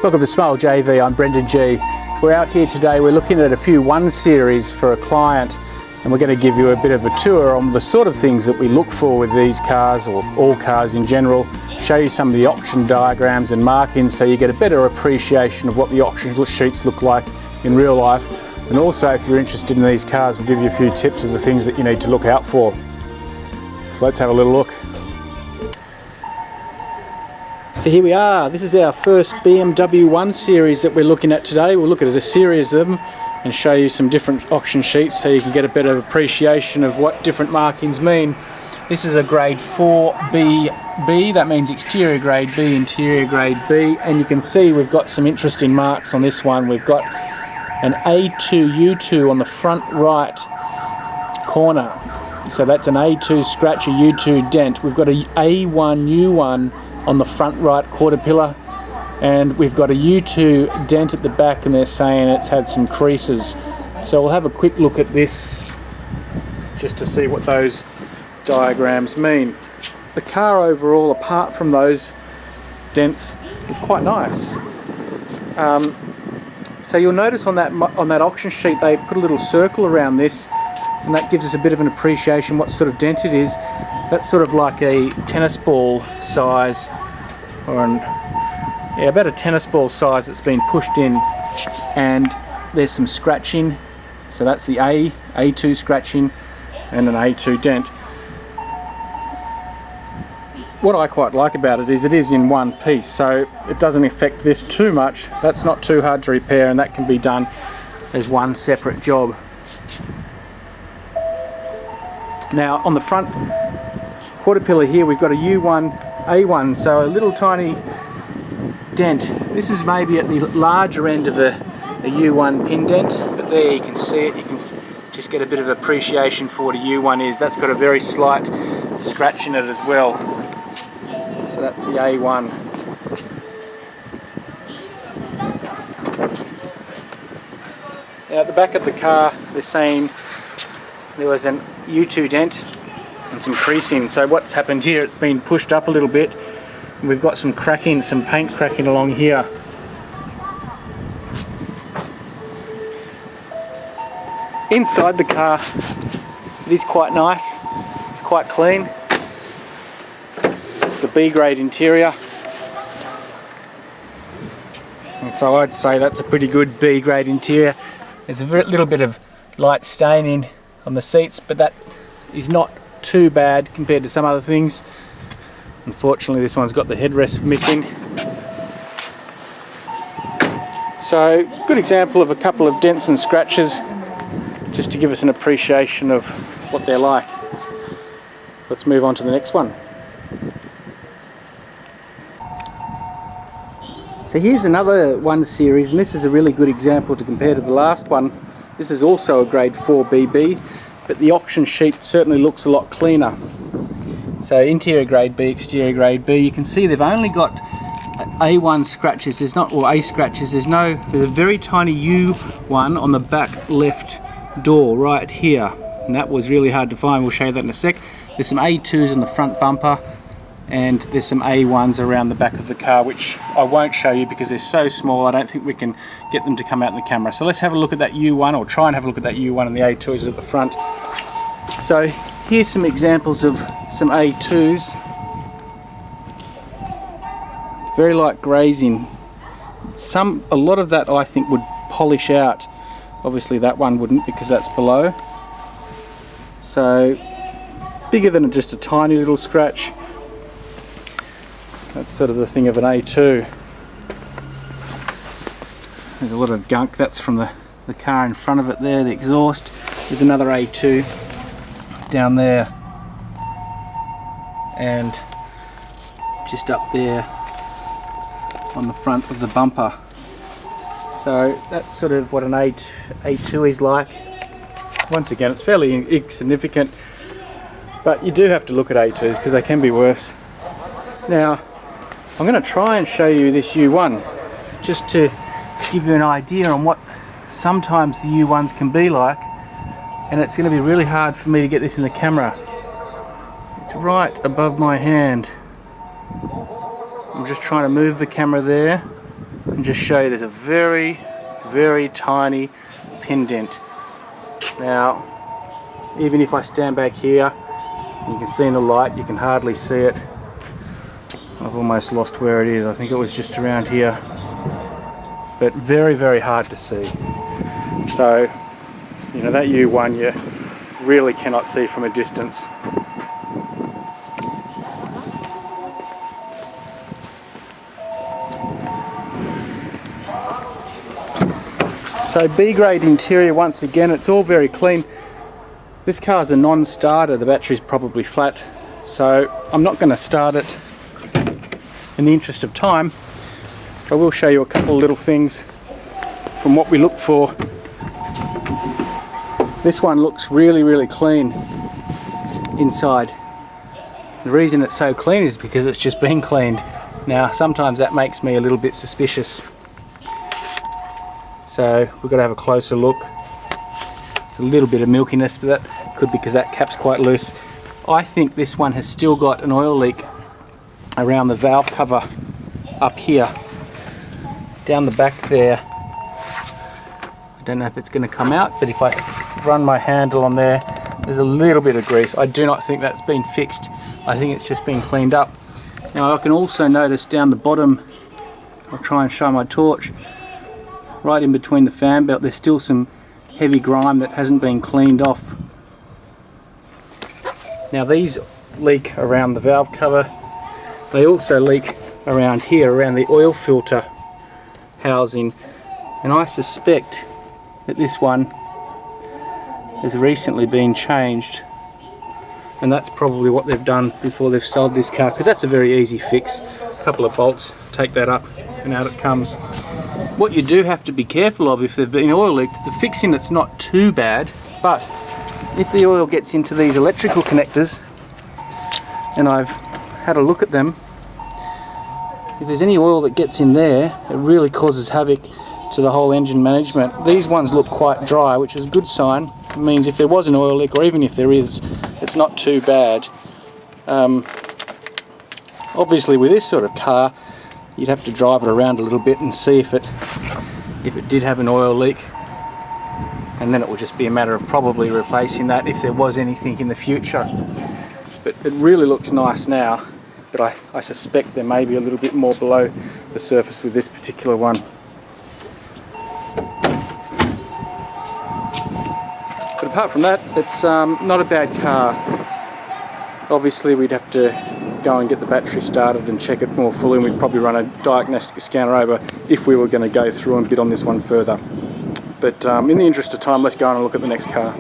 Welcome to Smile JV, I'm Brendan G. We're out here today, we're looking at a few 1 Series for a client, and we're going to give you a bit of a tour on the sort of things that we look for with these cars, or all cars in general, show you some of the auction diagrams and markings so you get a better appreciation of what the auction sheets look like in real life. And also, if you're interested in these cars, we'll give you a few tips of the things that you need to look out for. So let's have a little look. So here we are, this is our first BMW 1 Series that we're looking at today. We'll look at a series of them and show you some different auction sheets so you can get a better appreciation of what different markings mean. This is a grade 4BB, that means exterior grade B, interior grade B, and you can see we've got some interesting marks on this one. We've got an A2U2 on the front right corner. So that's an A2 scratch, a U2 dent. We've got a A1U1 on the front right quarter pillar, and we've got a U2 dent at the back, and they're saying it's had some creases. So we'll have a quick look at this just to see what those diagrams mean. The car overall, apart from those dents, is quite nice. So you'll notice on that auction sheet they put a little circle around this, and that gives us a bit of an appreciation what sort of dent it is. That's sort of like a tennis ball size, or about a tennis ball size that's been pushed in, and there's some scratching. So that's the A2 scratching and an A2 dent. What I quite like about it is in one piece, so it doesn't affect this too much. That's not too hard to repair, and that can be done as one separate job. Now on the front quarter pillar here we've got a U1A1, so a little tiny dent. This is maybe at the larger end of a U1 pin dent, but there you can see it. You can just get a bit of appreciation for what a U1 is. That's got a very slight scratch in it as well. So that's the A1. Now at the back of the car they're saying there was an U2 dent and some creasing. So what's happened here, it's been pushed up a little bit, and we've got some cracking, some paint cracking along here. Inside the car it is quite nice, it's quite clean. It's a B grade interior, and so I'd say that's a pretty good B grade interior. There's a little bit of light staining on the seats, but that is not too bad compared to some other things. Unfortunately this one's got the headrest missing. So good example of a couple of dents and scratches just to give us an appreciation of what they're like. Let's move on to the next one. So here's another 1 Series, and this is a really good example to compare to the last one. This is also a grade 4BB, but the auction sheet certainly looks a lot cleaner. So interior grade B, exterior grade B, you can see they've only got A1 scratches, there's not, or A scratches, there's a very tiny U1 on the back left door right here, and that was really hard to find. We'll show you that in a sec. There's some A2s on the front bumper, and there's some A1s around the back of the car, which I won't show you because they're so small I don't think we can get them to come out in the camera. So let's have a look at that U1, or try and have a look at that U1 and the A2s at the front. So here's some examples of some A2s. Very light grazing. A lot of that I think would polish out. Obviously that one wouldn't because that's below. So bigger than just a tiny little scratch. That's sort of the thing of an A2. There's a lot of gunk, that's from the car in front of it there, the exhaust. There's another A2 down there, and just up there on the front of the bumper. So that's sort of what an A2 is like. Once again, it's fairly insignificant, but you do have to look at A2s because they can be worse. Now I'm going to try and show you this U1 just to give you an idea on what sometimes the U1s can be like, and it's going to be really hard for me to get this in the camera. It's right above my hand. I'm just trying to move the camera there and just show you there's a very, very tiny pin dent. Now, even if I stand back here, you can see in the light, you can hardly see it. I've almost lost where it is. I think it was just around here. But very, very hard to see. So, you know, that U1 you really cannot see from a distance. So B-grade interior, once again, it's all very clean. This car's a non-starter, the battery's probably flat, so I'm not going to start it in the interest of time. I will show you a couple of little things from what we look for. This one looks really, really clean inside. The reason it's so clean is because it's just been cleaned. Now, sometimes that makes me a little bit suspicious. So we've got to have a closer look. It's a little bit of milkiness, but that could be because that cap's quite loose. I think this one has still got an oil leak around the valve cover up here. Down the back there. I don't know if it's going to come out, but if I run my handle on there, there's a little bit of grease. I do not think that's been fixed. I think it's just been cleaned up. Now I can also notice down the bottom, I'll try and show my torch, right in between the fan belt, there's still some heavy grime that hasn't been cleaned off. Now these leak around the valve cover. They also leak around here, around the oil filter housing, and I suspect that this one has recently been changed, and that's probably what they've done before they've sold this car, because that's a very easy fix. A couple of bolts, take that up and out it comes. What you do have to be careful of, if they've been oil leaked, the fixing it's not too bad, but if the oil gets into these electrical connectors, and I've had a look at them, if there's any oil that gets in there, it really causes havoc to the whole engine management. These ones look quite dry, which is a good sign. It means if there was an oil leak, or even if there is, it's not too bad. Obviously with this sort of car, you'd have to drive it around a little bit and see if it did have an oil leak, and then it would just be a matter of probably replacing that if there was anything in the future. But it really looks nice now, but I suspect there may be a little bit more below the surface with this particular one. But apart from that, it's not a bad car. Obviously we'd have to go and get the battery started and check it more fully, and we'd probably run a diagnostic scanner over if we were going to go through and bid on this one further. But in the interest of time, let's go on and look at the next car.